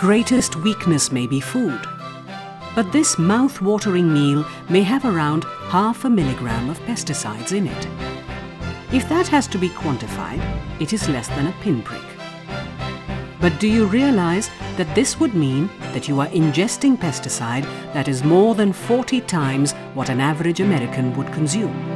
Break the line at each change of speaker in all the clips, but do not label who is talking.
greatest weakness may be food, but this mouth-watering meal may have around 0.5 milligram of pesticides in it. If that has to be quantified, it is less than a pinprick. But do you realize that this would mean that you are ingesting pesticide that is more than 40 times what an average American would consume?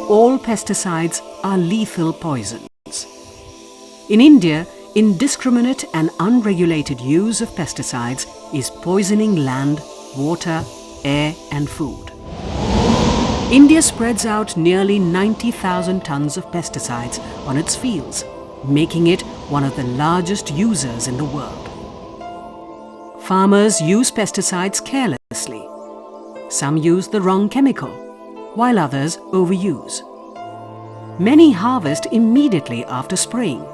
All pesticides are lethal poisons. In India, indiscriminate and unregulated use of pesticides is poisoning land, water, air and food. India spreads out nearly 90,000 tons of pesticides on its fields, making it one of the largest users in the world. Farmers use pesticides carelessly. Some use the wrong chemical, while others overuse. Many harvest immediately after spraying.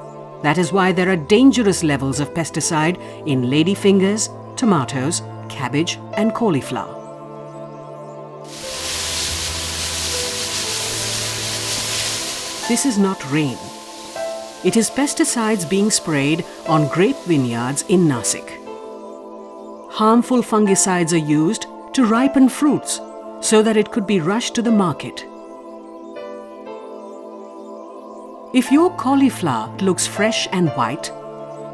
That is why there are dangerous levels of pesticide in ladyfingers, tomatoes, cabbage and cauliflower. This is not rain. It is pesticides being sprayed on grape vineyards in Nasik. Harmful fungicides are used to ripen fruits so that it could be rushed to the market. If your cauliflower looks fresh and white,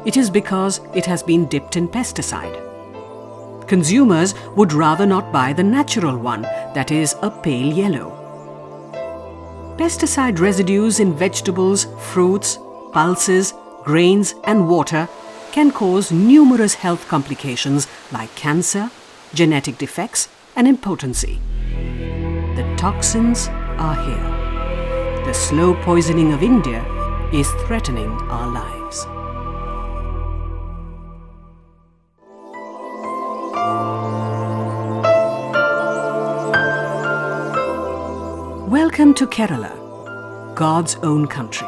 it is because it has been dipped in pesticide. Consumers would rather not buy the natural one, that is a pale yellow. Pesticide residues in vegetables, fruits, pulses, grains and water can cause numerous health complications like cancer, genetic defects and impotency. The toxins are here. The slow poisoning of India is threatening our lives. Welcome to Kerala, God's own country.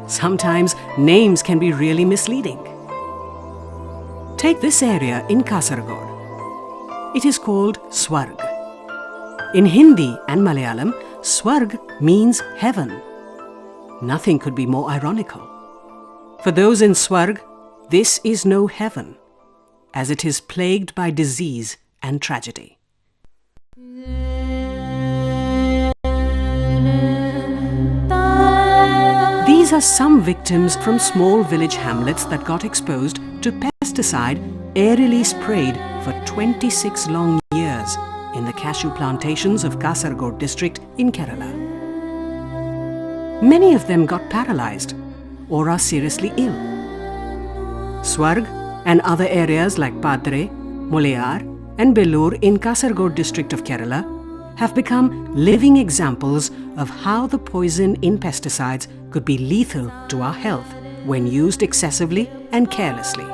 Sometimes names can be really misleading. Take this area in Kasaragod. It is called Swarg. In Hindi and Malayalam, Swarg means heaven. Nothing could be more ironical. For those in Swarg, this is no heaven, as it is plagued by disease and tragedy. These are some victims from small village hamlets that got exposed to pesticide aerially sprayed for 26 long years in the cashew plantations of Kasaragod district in Kerala. Many of them got paralyzed or are seriously ill. Swarg and other areas like Padre, Mulayar and Bellur in Kasaragod district of Kerala have become living examples of how the poison in pesticides could be lethal to our health when used excessively and carelessly.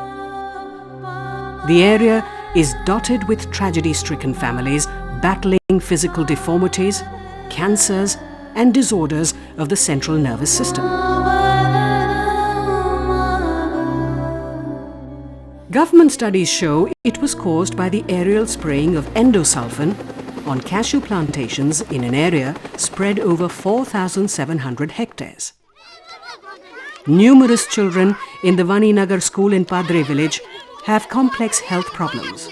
The area is dotted with tragedy-stricken families battling physical deformities, cancers and disorders of the central nervous system. Government studies show it was caused by the aerial spraying of endosulfan on cashew plantations in an area spread over 4,700 hectares. Numerous children in the Vaninagar school in Padre village have complex health problems.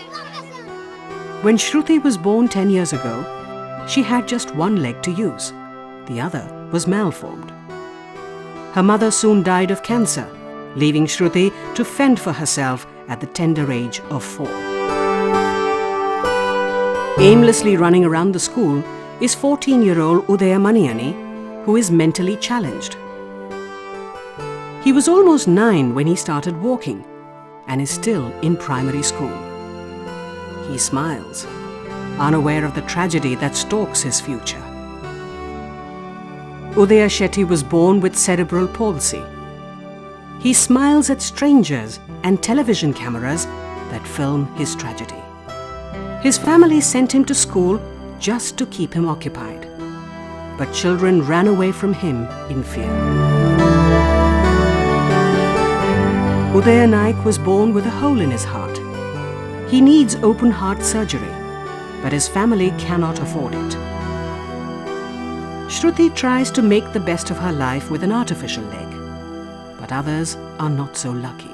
When Shruti was born 10 years ago, she had just one leg to use. The other was malformed. Her mother soon died of cancer, leaving Shruti to fend for herself at the tender age of 4. Aimlessly running around the school is 14-year-old Udaya Maniyani, who is mentally challenged. He was almost 9 when he started walking and is still in primary school. He smiles, unaware of the tragedy that stalks his future. Udaya Shetty was born with cerebral palsy. He smiles at strangers and television cameras that film his tragedy. His family sent him to school just to keep him occupied. But children ran away from him in fear. Udaya Naik was born with a hole in his heart. He needs open heart surgery, but his family cannot afford it. Shruti tries to make the best of her life with an artificial leg, but others are not so lucky.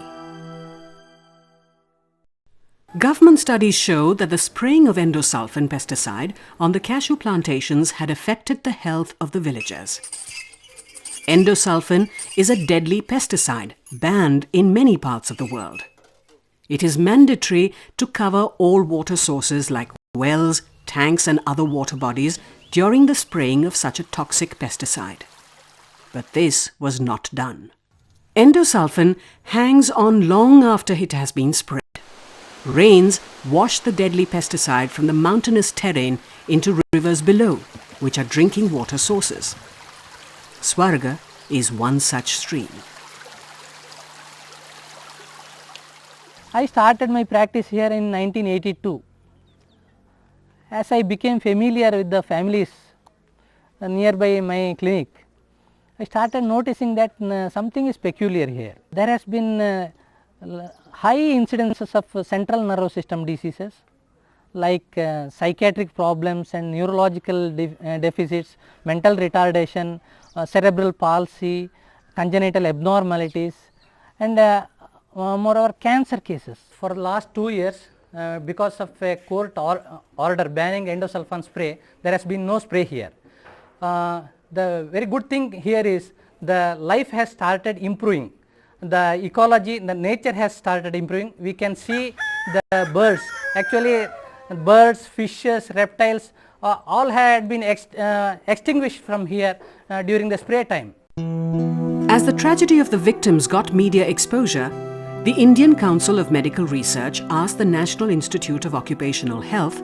Government studies show that the spraying of endosulfan pesticide on the cashew plantations had affected the health of the villagers. Endosulfan is a deadly pesticide banned in many parts of the world. It is mandatory to cover all water sources like wells, tanks and other water bodies during the spraying of such a toxic pesticide. But this was not done. Endosulfan hangs on long after it has been sprayed. Rains wash the deadly pesticide from the mountainous terrain into rivers below, which are drinking water sources. Swarga is one such stream.
I started my practice here in 1982. As I became familiar with the families nearby my clinic, I started noticing that something is peculiar here. There has been high incidences of central nervous system diseases like psychiatric problems and neurological deficits, mental retardation, cerebral palsy, congenital abnormalities, and moreover cancer cases. For the last 2 years, because of a court order banning endosulfan spray, there has been no spray here. The very good thing here is the life has started improving. The ecology, the nature has started improving. We can see the birds, actually birds, fishes, reptiles, all had been extinguished from here during the spray time.
As the tragedy of the victims got media exposure, the Indian Council of Medical Research asked the National Institute of Occupational Health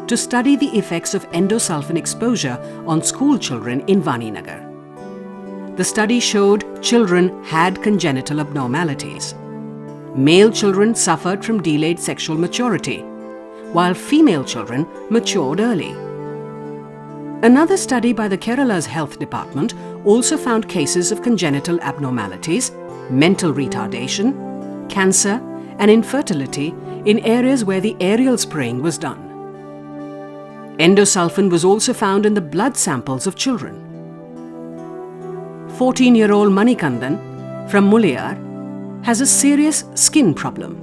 to study the effects of endosulfan exposure on school children in Vaninagar. The study showed children had congenital abnormalities. Male children suffered from delayed sexual maturity, while female children matured early. Another study by the Kerala's Health Department also found cases of congenital abnormalities, mental retardation, cancer and infertility in areas where the aerial spraying was done. Endosulfan was also found in the blood samples of children. 14-year-old Manikandan from Mulayar has a serious skin problem.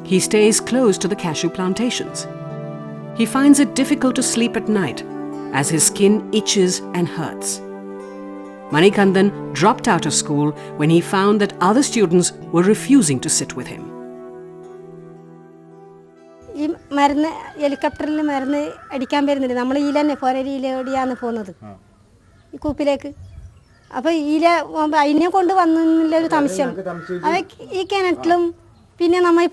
He stays close to the cashew plantations. He finds it difficult to sleep at night as his skin itches and hurts. Manikandan dropped out of school when he found that other students were refusing to sit with him.
ഈ മരുന്ന് ഹെലികോപ്റ്ററിൽ മരുന്ന് അടിക്കാൻ വരുന്നുണ്ട്. നമ്മൾ ഈല തന്നെ ഫോരയിലോടിയാണ് പോകുന്നത് ഈ കൂപ്പിലേക്ക്. അപ്പോൾ ഈല അതിനെ കൊണ്ട് വന്നില്ലൊരു സംശയം. അത് ഈ കിണറ്റിലും പിന്നെ നമ്മൾ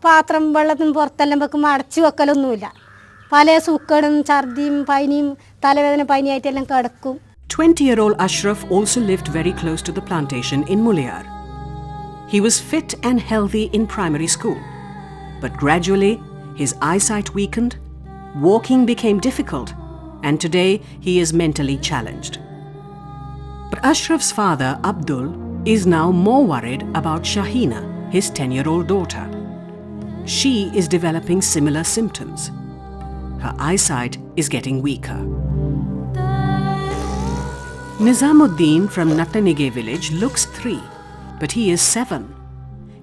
പാത്രം വെള്ളത്തിന് പുറത്തെല്ലാം വെക്കുമ്പോൾ അടച്ചു വെക്കലൊന്നുമില്ല. പല സൂക്കേടും ഛർദിയും പനിയും തലവേദന പനിയായിട്ടെല്ലാം കിടക്കും.
20-year-old Ashraf also lived very close to the plantation in Mulayar. He was fit and healthy in primary school, but gradually his eyesight weakened, walking became difficult, and today he is mentally challenged. But Ashraf's father, Abdul, is now more worried about Shahina, his 10-year-old daughter. She is developing similar symptoms. Her eyesight is getting weaker. Nizamuddin from Nattanige village looks 3, but he is 7.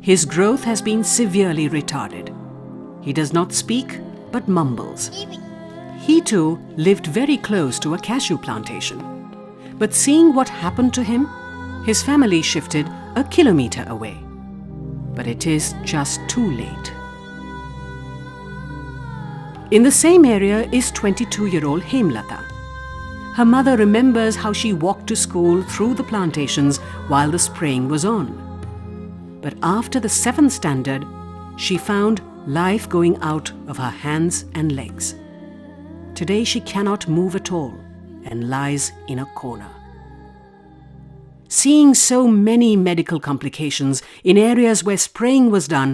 His growth has been severely retarded. He does not speak, but mumbles. He too lived very close to a cashew plantation. But seeing what happened to him, his family shifted a kilometer away. But it is just too late. In the same area is 22-year-old Hemlata. Her mother remembers how she walked to school through the plantations while the spraying was on. But after the 7th standard, she found life going out of her hands and legs. Today she cannot move at all and lies in a corner. Seeing so many medical complications in areas where spraying was done,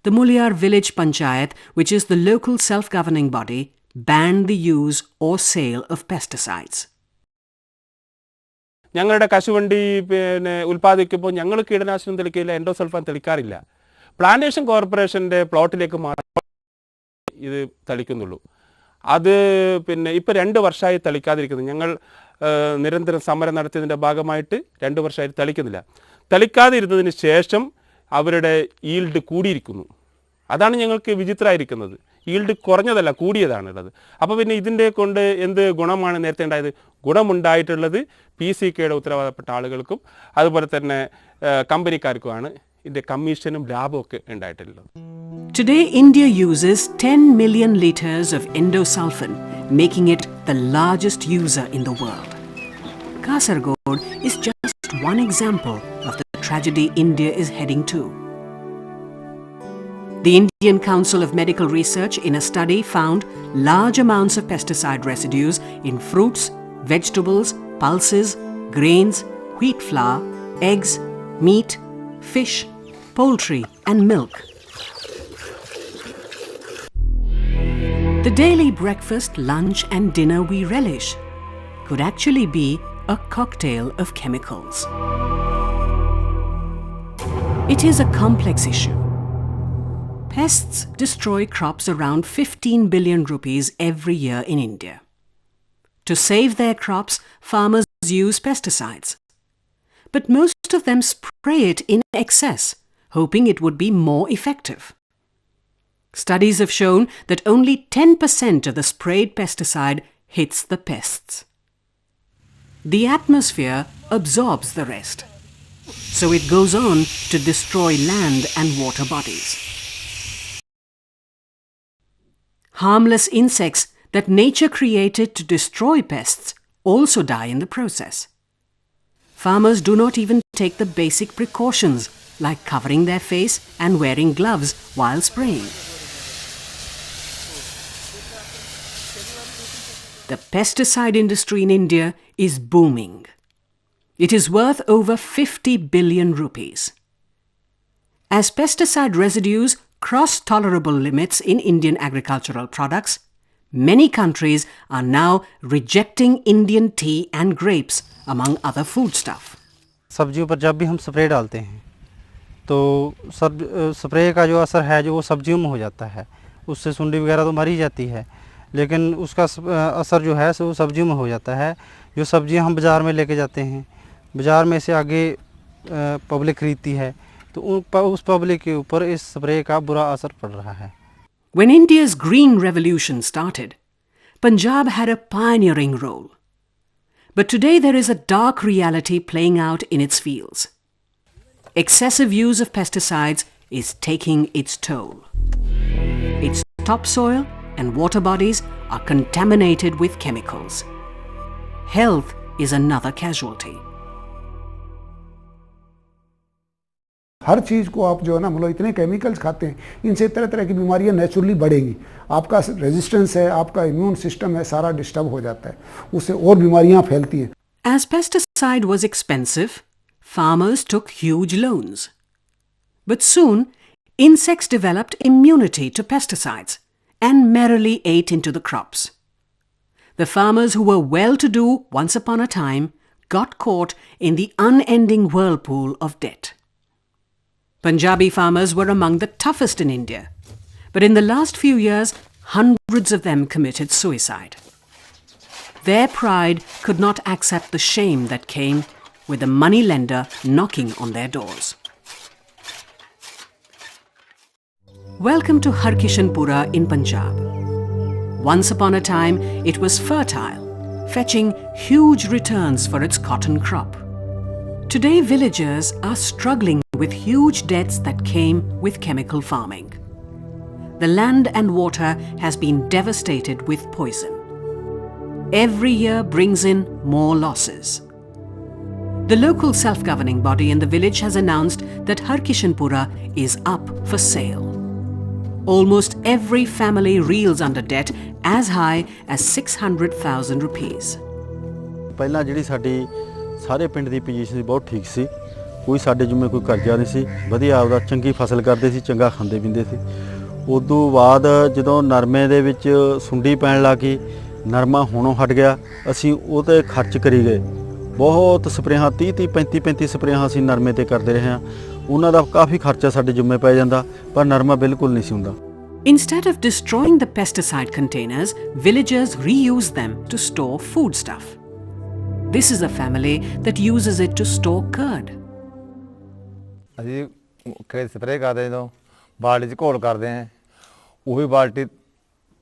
the Mulayar village panchayat, which is the local self-governing body, banned the use or sale of pesticides.
ഞങ്ങളുടെ കശുവണ്ടി ഉൽപ്പാദിക്കുമ്പോൾ ഞങ്ങൾ കീടനാശിനി തെളിക്കില്ല, endosulfan തെളിക്കാറില്ല. Plantation കോർപ്പറേഷൻ്റെ പ്ലോട്ടിലേക്ക് മാത്രമേ ഇത് തളിക്കുന്നുള്ളൂ. അത് പിന്നെ ഇപ്പോൾ 2 വർഷമായി തളിക്കാതിരിക്കുന്നത്. ഞങ്ങൾ നിരന്തരം സമരം നടത്തിയതിൻ്റെ ഭാഗമായിട്ട് 2 വർഷമായി തളിക്കുന്നില്ല. തളിക്കാതിരുന്നതിന് ശേഷം അവരുടെ ഈൽഡ് കൂടിയിരിക്കുന്നു. അതാണ് ഞങ്ങൾക്ക് വിചിത്രമായിരിക്കുന്നത്. ഈൽഡ് കുറഞ്ഞതല്ല, കൂടിയതാണുള്ളത്. അപ്പോൾ പിന്നെ ഇതിൻ്റെ കൊണ്ട് എന്ത് ഗുണമാണ് നേരത്തെ ഉണ്ടായത്? ഗുണമുണ്ടായിട്ടുള്ളത് PCKയുടെ ഉത്തരവാദപ്പെട്ട ആളുകൾക്കും അതുപോലെ തന്നെ കമ്പനിക്കാർക്കുമാണ് ഇതിൻ്റെ കമ്മീഷനും ലാഭമൊക്കെ ഉണ്ടായിട്ടുള്ളത്.
Today, India uses 10 million litres of endosulfan, making it the largest user in the world. Kasargod is just one example of the tragedy India is heading to. The Indian Council of Medical Research in a study found large amounts of pesticide residues in fruits, vegetables, pulses, grains, wheat flour, eggs, meat, fish, poultry and milk. The daily breakfast, lunch and dinner we relish could actually be a cocktail of chemicals. It is a complex issue. Pests destroy crops around 15 billion rupees every year in India. To save their crops, farmers use pesticides. But most of them spray it in excess, hoping it would be more effective. Studies have shown that only 10% of the sprayed pesticide hits the pests. The atmosphere absorbs the rest, so it goes on to destroy land and water bodies. Harmless insects that nature created to destroy pests also die in the process. Farmers do not even take the basic precautions like covering their face and wearing gloves while spraying. The pesticide industry in India is booming. It is worth over 50 billion rupees. As pesticide residues cross tolerable limits in Indian agricultural products, many countries are now rejecting Indian tea and grapes, among other foodstuff.
सब्जियों पर जब भी हम spray डालते हैं तो spray का जो असर है जो वो सब्जियों में हो जाता है, उससे सुंडी वगैरह तो मर ही जाती है, लेकिन उसका असर जो है वो सब्जियों में हो जाता है। जो सब्जियां हम बाज़ार में लेके जाते हैं, बाज़ार में से आगे पब्लिक खरीदती है, तो उस पब्लिक के ऊपर इस स्प्रे का बुरा असर पड़ रहा है।
When India's Green Revolution started, Punjab had a pioneering role. But today there is a dark reality playing out in its fields. Excessive use of pesticides is taking its toll. Its topsoil and water bodies are contaminated with chemicals. Health is another casualty.
हर चीज़ को आप जो है ना मतलब इतने chemicals खाते हैं, इनसे तरह तरह की बीमारियां नेचुरली बढ़ेंगी। आपका रेजिस्टेंस है, आपका इम्यून सिस्टम है, सारा डिस्टर्ब हो जाता है, उससे और बीमारियां फैलती हैं।
As pesticide was expensive, farmers took huge loans. But soon, insects developed immunity to pesticides and merrily ate into the crops. The farmers who were well-to-do once upon a time got caught in the unending whirlpool of debt. Punjabi farmers were among the toughest in India, but in the last few years, hundreds of them committed suicide. Their pride could not accept the shame that came with a moneylender knocking on their doors. Welcome to Harkishanpura in Punjab. Once upon a time, it was fertile, fetching huge returns for its cotton crop. Today, villagers are struggling with huge debts that came with chemical farming. The land and water has been devastated with poison. Every year brings in more losses. The local self-governing body in the village has announced that Harkishanpura is up for sale. Almost every family reels under debt as high as 600,000 rupees.
ਪਹਿਲਾਂ ਜਿਹੜੀ ਸਾਡੀ ਸਾਰੇ ਪਿੰਡ ਦੀ position ਬਹੁਤ ਠੀਕ ਸੀ, ਕੋਈ ਸਾਡੇ ਜਿਵੇਂ ਕੋਈ ਕਰਜ਼ਾ ਨਹੀਂ ਸੀ, ਵਧੀਆ ਆਪਦਾ ਚੰਗੀ ਫਸਲ ਕਰਦੇ ਸੀ, ਚੰਗਾ ਖਾਂਦੇ ਪੀਂਦੇ ਸੀ। ਉਦੋਂ ਬਾਅਦ ਜਦੋਂ ਨਰਮੇ ਦੇ ਵਿੱਚ ਸੁੰਡੀ ਪੈਣ ਲੱਗੀ, ਨਰਮਾ ਹੋਣੋਂ ਹਟ ਗਿਆ, ਅਸੀਂ ਉਹ 'ਤੇ ਖਰਚ ਕਰੀ ਗਏ। ਬਹੁਤ ਸਪਰੇਹਾਂ 30 35 ਸਪਰੇਹਾਂ ਅਸੀਂ ਨਰਮੇ 'ਤੇ ਕਰਦੇ ਰਹੇ ਹਾਂ। ਉਹਨਾਂ ਦਾ ਕਾਫੀ ਖਰਚਾ ਸਾਡੇ ਜਿੰਮੇ ਪੈ ਜਾਂਦਾ, ਪਰ ਨਰਮਾ ਬਿਲਕੁਲ ਨਹੀਂ ਸੀ ਹੁੰਦਾ।
Instead of destroying the pesticide containers, villagers reuse them to store foodstuff. This is a family that uses it to store curd.
ਅਸੀਂ ਖੇਤ ਸਪਰੇਅ ਕਰਦੇ ਜਦੋਂ ਬਾਲਟੀ 'ਚ ਘੋਲ ਕਰਦੇ ਹਾਂ, ਉਹੀ ਬਾਲਟੀ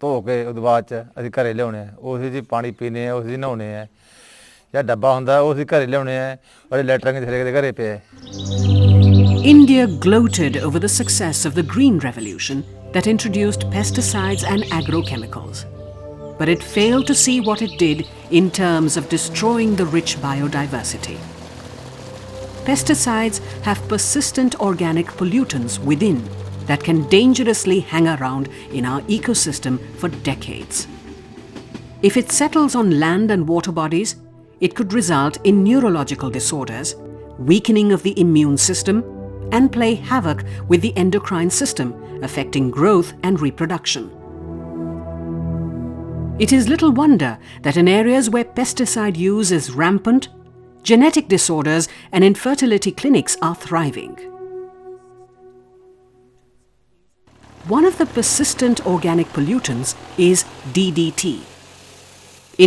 ਧੋ ਕੇ ਉਹਦੇ ਬਾਅਦ 'ਚ ਅਸੀਂ ਘਰੇ ਲਿਆਉਂਦੇ ਹਾਂ, ਉਸੇ 'ਚ ਪਾਣੀ ਪੀਂਦੇ ਹਾਂ, ਉਸੇ 'ਚ ਨਹਾਉਂਦੇ ਹਾਂ। ਜਿਹੜਾ ਡੱਬਾ ਹੁੰਦਾ ਉਹ ਅਸੀਂ ਘਰੇ ਲਿਆਉਂਦੇ ਹਾਂ, ਔਰ ਲੈਟਰਿੰਗ ਦੇ ਥੱਲੇ ਘਰੇ ਪਿਆ।
India gloated over the success of the Green Revolution that introduced pesticides and agrochemicals. But it failed to see what it did in terms of destroying the rich biodiversity. Pesticides have persistent organic pollutants within that can dangerously hang around in our ecosystem for decades. If it settles on land and water bodies, it could result in neurological disorders, weakening of the immune system, and play havoc with the endocrine system, affecting growth and reproduction. It is little wonder that in areas where pesticide use is rampant, genetic disorders and infertility clinics are thriving. One of the persistent organic pollutants is DDT.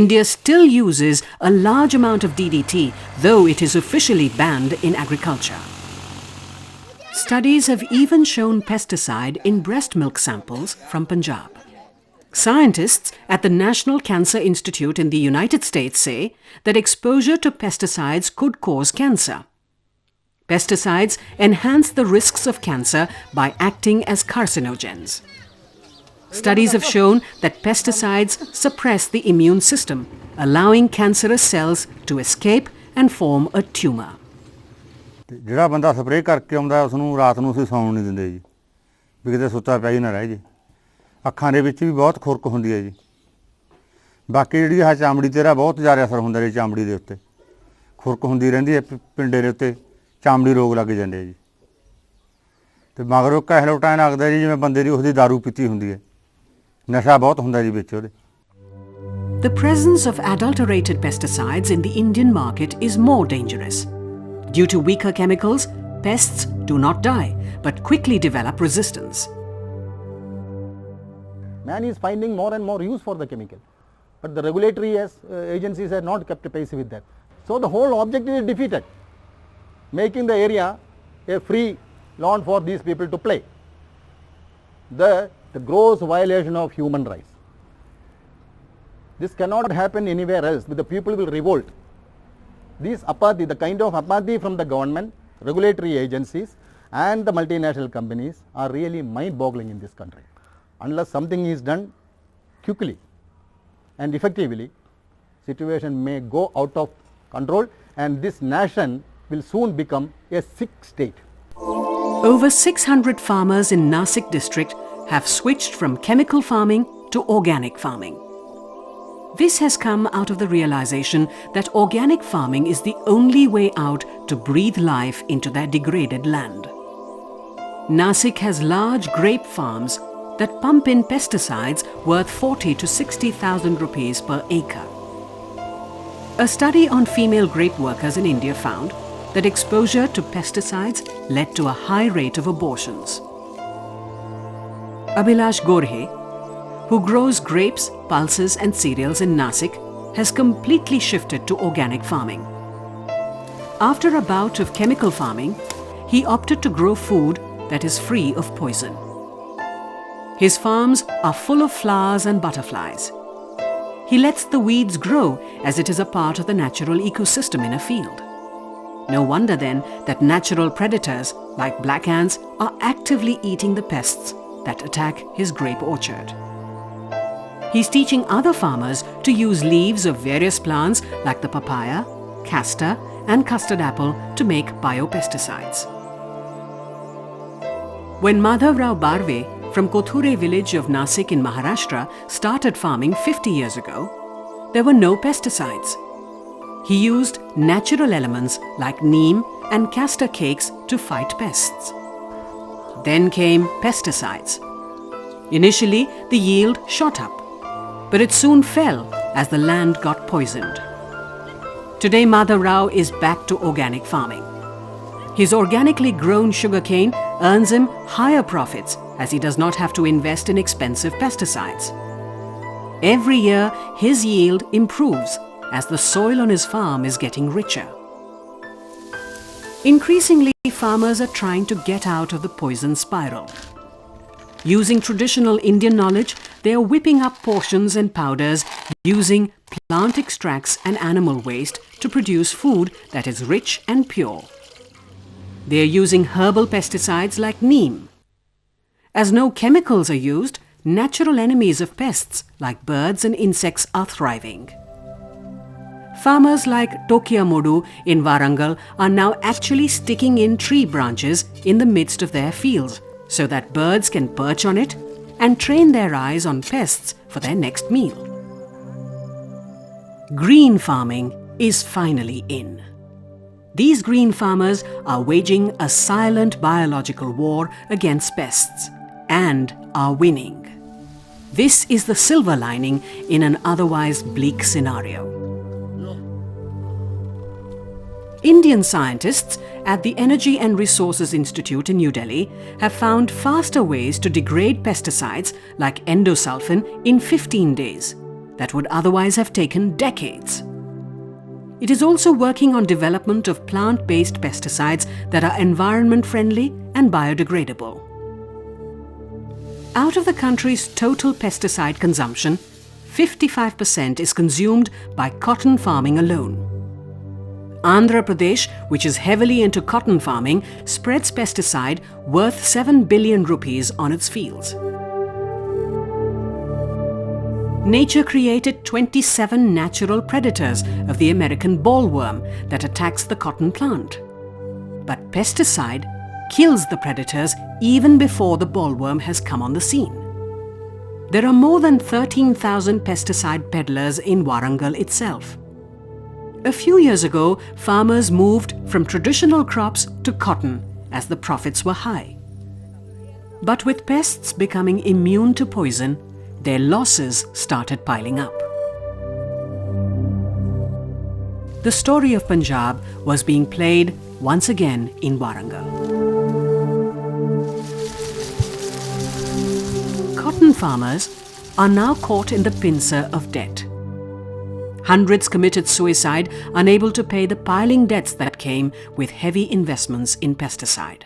India still uses a large amount of DDT, though it is officially banned in agriculture. Studies have even shown pesticide in breast milk samples from Punjab. Scientists at the National Cancer Institute in the United States say that exposure to pesticides could cause cancer. Pesticides enhance the risks of cancer by acting as carcinogens. Studies have shown that pesticides suppress the immune system, allowing cancerous cells to escape and form a tumor.
ਜਿਹੜਾ ਬੰਦਾ spray ਕਰਕੇ ਆਉਂਦਾ ਉਸ ਨੂੰ ਰਾਤ ਨੂੰ ਅਸੀਂ ਸੌਣ ਨਹੀਂ ਦਿੰਦੇ ਜੀ, ਵੀ ਕਿਤੇ ਸੁੱਤਾ ਪਿਆ ਹੀ ਨਾ ਰਹਿ ਜੇ। ਅੱਖਾਂ ਦੇ ਵਿੱਚ ਵੀ ਬਹੁਤ ਖੁਰਕ ਹੁੰਦੀ ਹੈ ਜੀ। ਬਾਕੀ ਜਿਹੜੀ ਆਹ ਚਮੜੀ ਤੇਰਾ ਬਹੁਤ ਜ਼ਿਆਦਾ ਅਸਰ ਹੁੰਦਾ ਜੀ, ਚਮੜੀ ਦੇ ਉੱਤੇ ਖੁਰਕ ਹੁੰਦੀ ਰਹਿੰਦੀ ਹੈ, ਪਿੰਡੇ ਦੇ ਉੱਤੇ ਚਮੜੀ ਰੋਗ ਲੱਗ ਜਾਂਦੇ ਜੀ। ਤੇ ਮਗਰੋਂ ਕਹਿ ਟਾਈਮ ਲੱਗਦਾ ਜੀ ਜਿਵੇਂ ਬੰਦੇ ਦੀ ਉਸਦੀ ਦਾਰੂ ਪੀਤੀ ਹੁੰਦੀ ਹੈ, ਨਸ਼ਾ ਬਹੁਤ ਹੁੰਦਾ ਜੀ ਵਿੱਚ ਉਹਦੇ।
The presence of adulterated pesticides in the Indian market is more dangerous. Due to weaker chemicals, pests do not die but quickly develop resistance.
Man is finding more and more use for the chemical, but the regulatory agencies have not kept pace with that. So the whole objective is defeated, making the area a free lawn for these people to play. The gross violation of human rights. This cannot happen anywhere else, but the people will revolt. This apathy, the kind of apathy from the government, regulatory agencies and the multinational companies are really mind-boggling in this country. Unless something is done quickly and effectively, situation may go out of control and this nation will soon become a sick state.
Over 600 farmers in Nasik district have switched from chemical farming to organic farming. This has come out of the realization that organic farming is the only way out to breathe life into their degraded land. Nasik has large grape farms that pump in pesticides worth 40 to 60,000 rupees per acre. A study on female grape workers in India found that exposure to pesticides led to a high rate of abortions. Abhilash Gorhe, who grows grapes, pulses and cereals in Nasik, has completely shifted to organic farming. After a bout of chemical farming, he opted to grow food that is free of poison. His farms are full of flowers and butterflies. He lets the weeds grow as it is a part of the natural ecosystem in a field. No wonder then that natural predators like black ants are actively eating the pests that attack his grape orchard. He's teaching other farmers to use leaves of various plants like the papaya, castor and custard apple to make biopesticides. When Madhav Rao Barve from Kothure village of Nasik in Maharashtra started farming 50 years ago, there were no pesticides. He used natural elements like neem and castor cakes to fight pests. Then came pesticides. Initially, the yield shot up, but it soon fell as the land got poisoned. Today, Madhav Rao is back to organic farming. His organically grown sugarcane earns him higher profits as he does not have to invest in expensive pesticides. Every year, his yield improves as the soil on his farm is getting richer. Increasingly, farmers are trying to get out of the poison spiral. Using traditional Indian knowledge, they are whipping up portions and powders using plant extracts and animal waste to produce food that is rich and pure. They are using herbal pesticides like neem. As no chemicals are used, natural enemies of pests like birds and insects are thriving. Farmers like Tokiamodu in Warangal are now actually sticking in tree branches in the midst of their fields so that birds can perch on it and train their eyes on pests for their next meal. Green farming is finally in. These green farmers are waging a silent biological war against pests and are winning. This is the silver lining in an otherwise bleak scenario. Indian scientists at the Energy and Resources Institute in New Delhi have found faster ways to degrade pesticides like endosulfan in 15 days that would otherwise have taken decades. It is also working on development of plant-based pesticides that are environment-friendly and biodegradable. Out of the country's total pesticide consumption, 55% is consumed by cotton farming alone. Andhra Pradesh, which is heavily into cotton farming, spreads pesticide worth 7 billion rupees on its fields. Nature created 27 natural predators of the American bollworm that attacks the cotton plant. But pesticide kills the predators even before the bollworm has come on the scene. There are more than 13,000 pesticide peddlers in Warangal itself. A few years ago, farmers moved from traditional crops to cotton as the profits were high. But with pests becoming immune to poison, their losses started piling up. The story of Punjab was being played once again in Warangal. Cotton farmers are now caught in the pincer of debt. Hundreds committed suicide, unable to pay the piling debts that came with heavy investments in pesticide.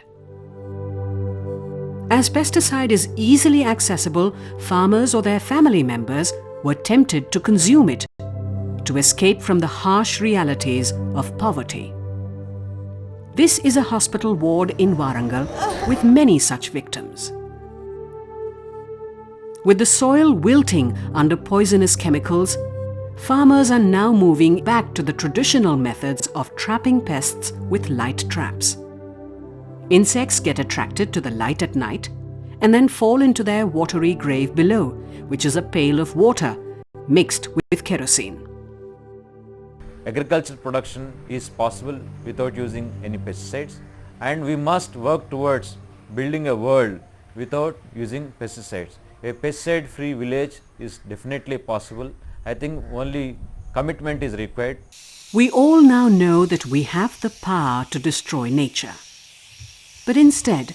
As pesticide is easily accessible, farmers or their family members were tempted to consume it to escape from the harsh realities of poverty. This is a hospital ward in Warangal with many such victims. With the soil wilting under poisonous chemicals, farmers are now moving back to the traditional methods of trapping pests with light traps. Insects get attracted to the light at night and then fall into their watery grave below, which is a pail of water mixed with kerosene.
Agricultural production is possible without using any pesticides, and we must work towards building a world without using pesticides. A pesticide-free village is definitely possible. I think only commitment is required.
We all now know that we have the power to destroy nature. But instead,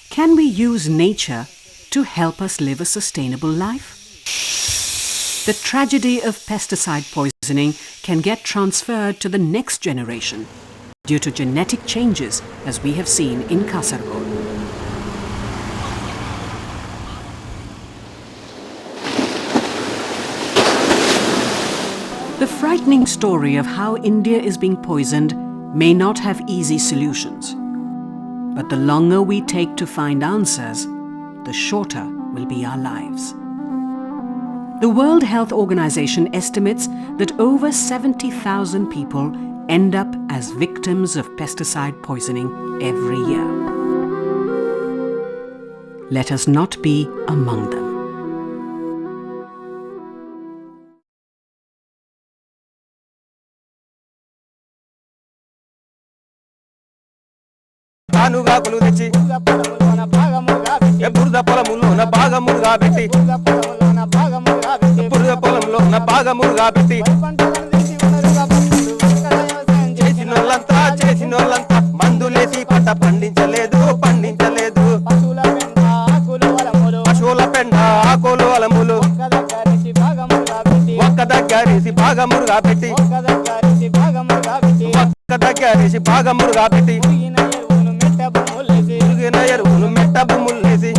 can we use nature to help us live a sustainable life? The tragedy of pesticide poisoning can get transferred to the next generation due to genetic changes, as we have seen in Kasaragod. The frightening story of how India is being poisoned may not have easy solutions. But the longer we take to find answers, the shorter will be our lives. The World Health Organization estimates that over 70,000 people end up as victims of pesticide poisoning every year. Let us not be among them.
ఆనుగాకులు తెచ్చి బురద పొలములోన భాగములుగా పెట్టి బురద పొలంలోన భాగములుగా పెట్టి చేసినోళ్ళంతా మందులేసి పంట పండించలేదు మురుగా పెట్టి ఒక్క దగ్గరేసి భాగమురుగా పెట్టి మురిగిన ఎరువును మెట్ట భూములేసి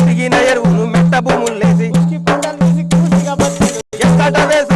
మురిగిన ఎరువును మెట్ట భూములేసి ఎక్కట వేసి